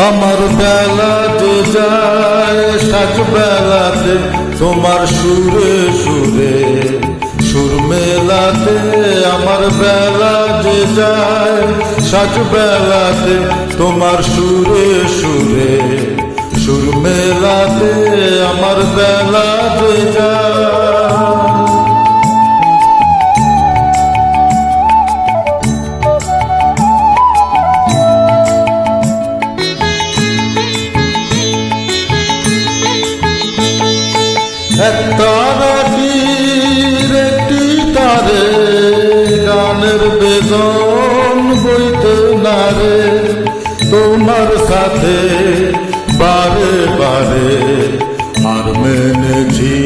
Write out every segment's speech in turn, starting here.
আমার বেলা যে যায় সাজ বেলাতে তোমার সুরে সুরে সুর মেলাতে। আমার বেলা যে যায় সাজ বেলাতে তোমার সুরে সুরে সুর মেলাতে। আমার বেলা যে যায় এক তারাটির একটি তারে গানের বেদন বইতে নারে। তোমার সাথে বারে বারে আর মেনেছি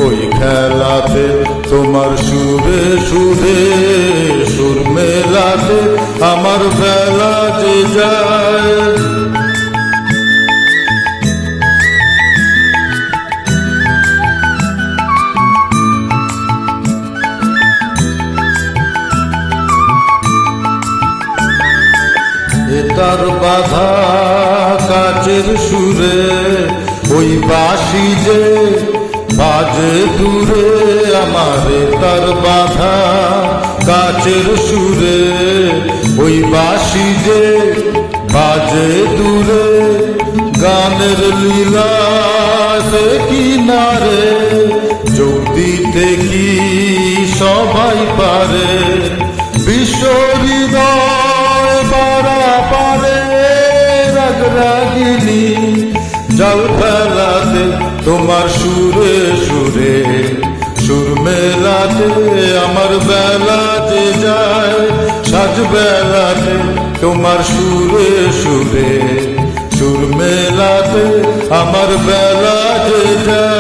ওই খেলাতে তোমার সুরে সুরে সুর মেলাতে। আমার বেলা যে যায় তার বাধা কাচের সুরে ওই বাঁশি যে বাজে দূরে। আমার তার বাধা কাচের সুরে ওই বাঁশি যে বাজে দূরে। গানের লীলা সে কিনারে যোগ দিতে কি সবাই পারে। বিশ্ব হৃদয় পারা পারে রাগ রাগিনী জল ফেলাতে তোমার সুরে সুরে সুর মেলাতে। আমার বেলা যে যায় সাজ বেলাতে তোমার সুরে সুরে সুর মেলাতে। আমার বেলা যে যায়